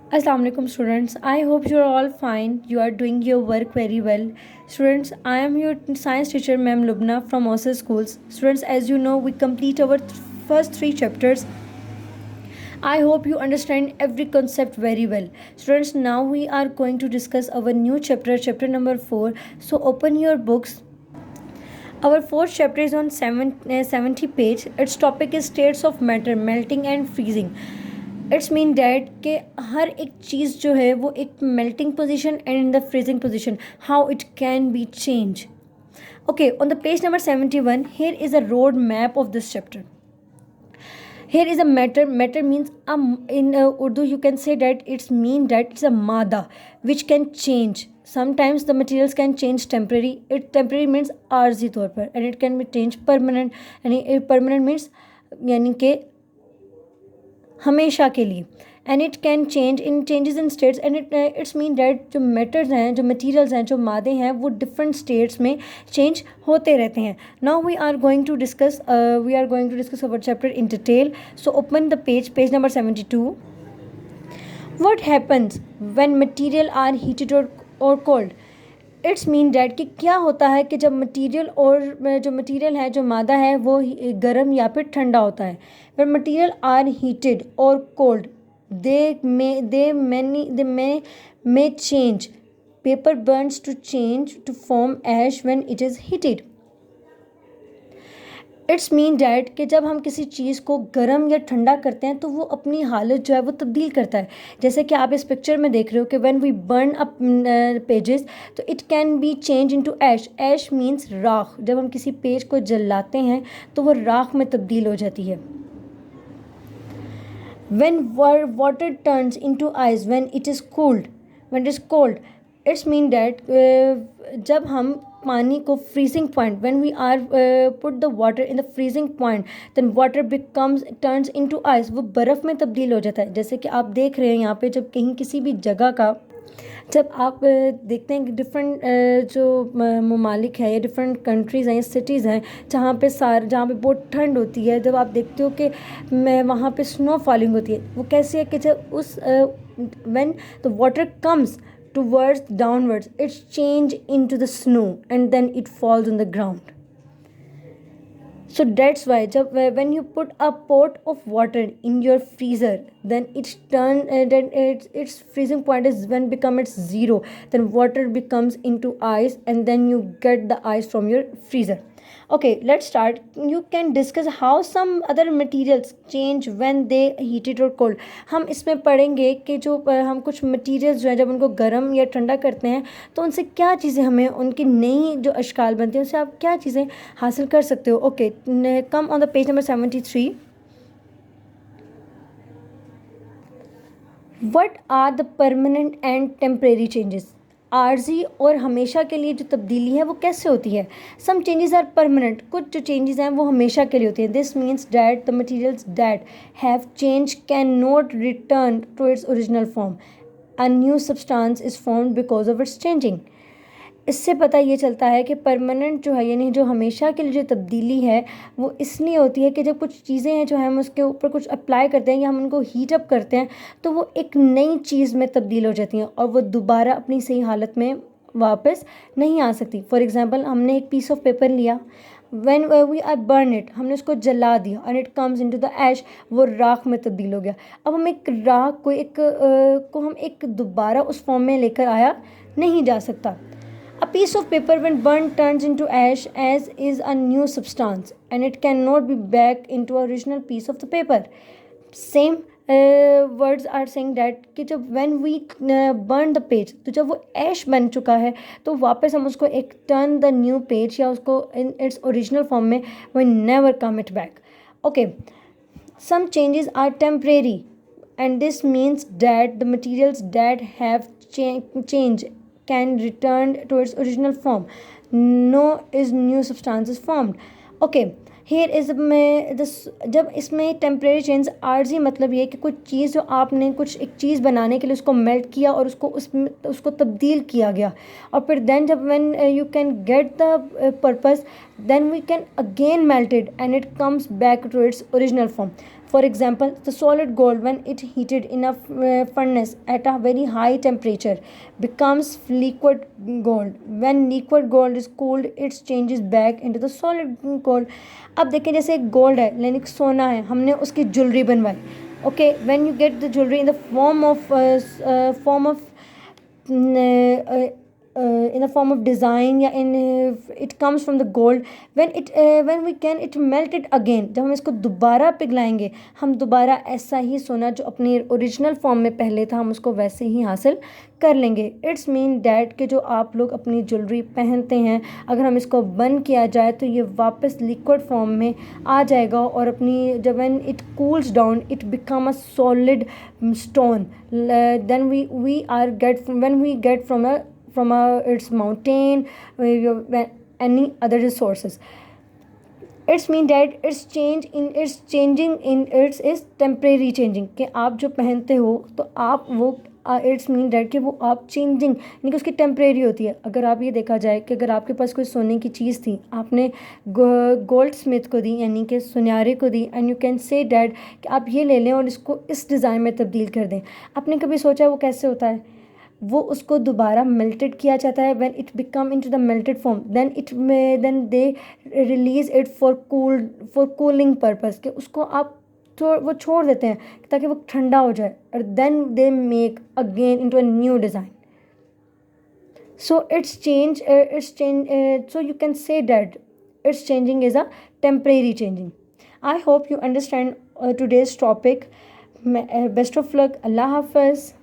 Assalamu alaikum students. I hope you are all fine. You are doing your work very well. Students, I am your science teacher Ma'am Lubna from Osa Schools. Students, as you know, we complete our first three chapters. I hope you understand every concept very well. Students, now we are going to discuss our new chapter, chapter number 4. So open your books. Our fourth chapter is on 70 page. Its topic is states of matter, melting and freezing. It's mean that कि हर एक चीज़ जो है वो एक melting position and in the freezing position how it can be change. Okay, on the page number 71, here is a road map of this chapter. Here is a matter. Matter means in Urdu you can say that it's a mada which can change. Sometimes the materials can change temporary. It temporary means आर्जी तौर पर, and it can be changed permanent. यानी permanent means यानी कि हमेशा के लिए. And it can change in changes in states and it's mean that जो matters हैं, जो मटीरियल्स हैं, जो मादे हैं, वो डिफरेंट स्टेट्स में चेंज होते रहते हैं. Now we are going to discuss our chapter in detail. So open the page number 72. What happens when material are heated और कोल्ड. इट्स मीन डैट कि क्या होता है कि जब मटीरियल है, जो मादा है, वो गर्म या फिर ठंडा होता है. when material are heated or cold, they may change. Paper burns to change to form ash when it is heated. It's mean that कि जब हम किसी चीज़ को गर्म या ठंडा करते हैं तो वो अपनी हालत जो है वो तब्दील करता है. जैसे कि आप इस पिक्चर में देख रहे हो कि when we burn up pages तो it can be change into ash. Ash means राख. जब हम किसी पेज को जलाते हैं तो वो राख में तब्दील हो जाती है. when water turns into ice when it is cold, it's mean that जब हम पानी को freezing point, when we are put the water in the freezing point, then water turns into ice. वो बर्फ़ में तब्दील हो जाता है. जैसे कि आप देख रहे हैं यहाँ पे, जब कहीं किसी भी जगह का जब आप देखते हैं कि डिफरेंट जो ममालिक है या डिफरेंट कंट्रीज़ हैं, सिटीज़ हैं, जहाँ पे बहुत ठंड होती है, जब आप देखते हो कि वहाँ पे स्नो फॉलिंग होती है, वो कैसे है कि जब उस when the water comes towards downwards, it's change into the snow and then it falls on the ground. So that's why when you put a pot of water in your freezer, then its freezing point is when become its zero, then water becomes into ice and then you get the ice from your freezer. Okay, let's start. You can discuss how some other materials change when they heated or cold. हम इसमें पढ़ेंगे कि जो हम कुछ materials जो हैं जब उनको गर्म या ठंडा करते हैं तो उनसे क्या चीज़ें हमें उनकी नई जो अशकाल बनती हैं उनसे आप क्या चीज़ें हासिल कर सकते हो. Okay, come on the page number 73. What are the permanent and temporary changes? आर्जी और हमेशा के लिए जो तब्दीली है वो कैसे होती है. Some changes are permanent. कुछ जो चेंजेस हैं वो हमेशा के लिए होती हैं. This means that the materials that have change can not return to its original form. A new substance is formed because of its changing. इससे पता ये चलता है कि परमानेंट जो है यानी जो हमेशा के लिए जो तब्दीली है वो इसलिए होती है कि जब कुछ चीज़ें हैं जो हम उसके ऊपर कुछ अप्लाई करते हैं या हम उनको हीट अप करते हैं तो वो एक नई चीज़ में तब्दील हो जाती हैं और वो दोबारा अपनी सही हालत में वापस नहीं आ सकती. फॉर एग्ज़ाम्पल, हमने एक पीस ऑफ पेपर लिया, when we are burn it, हमने उसको जला दिया and it comes into the ash, वो राख में तब्दील हो गया. अब हम एक राख को हम एक दोबारा उस फॉर्म में लेकर आया नहीं जा सकता. A piece of paper when burnt turns into ash as is a new substance and it cannot be back into original piece of the paper. Same words are saying that कि जब when we burn the page, तो जब वो ash बन चुका है तो वापस हम उसको एक turn the new page या उसको in its original form में we never come it back. Okay, some changes are temporary and this means that the materials that have changed can return to its original form. No is new substance is formed. Okay, here is जब इसमें temporary change आर्जी मतलब ये कि कुछ चीज़ जो आपने कुछ एक चीज़ बनाने के लिए उसको मेल्ट किया और उसको तब्दील किया गया और फिर देन जब when you can get the purpose then we can again melt it and it comes back to its original form. For example, the solid gold, when it heated in a furnace at a very high temperature, becomes liquid gold. When liquid gold is cooled, it changes back into the solid gold. अब देखें, जैसे एक gold है, यानी कि सोना है, हमने उसकी ज्वेलरी बनवाई. Okay, when you get the jewelry in the form of in the form of design, या in it comes from the gold. When we can it melt it again, जब हम इसको दोबारा पिघलाएंगे, हम दोबारा ऐसा ही सोना जो अपनी ओरिजिनल फॉर्म में पहले था, हम उसको वैसे ही हासिल कर लेंगे. इट्स मीन डैट कि जो आप लोग अपनी ज्वेलरी पहनते हैं, अगर हम इसको बर्न किया जाए तो ये वापस लिक्विड फॉर्म में आ जाएगा, और अपनी जब when it cools down it become a solid stone. Then we are get when we get from its mountain, any other resources. It's mean that it's changing in its is temporary changing, कि आप जो पहनते हो तो आप वो it's mean that कि वो आप चेंजिंग यानी कि उसकी टेम्परेरी होती है. अगर आप ये देखा जाए कि अगर आपके पास कोई सोने की चीज़ थी, आपने गोल्ड स्मिथ को दी यानी कि सुनारे को दी, and you can say that कि आप ये ले लें और इसको इस डिज़ाइन में तब्दील कर दें. आपने कभी सोचा वो कैसे होता है? वो उसको दोबारा मेल्टेड किया जाता है. When it become into the melted form, then they release it for cooling purpose, कि उसको आप वो छोड़ देते हैं ताकि वो ठंडा हो जाए, और then they make again into a new design. So so you can say that its changing is a temporary changing. I hope you understand today's topic. Best of luck. Allah Hafiz.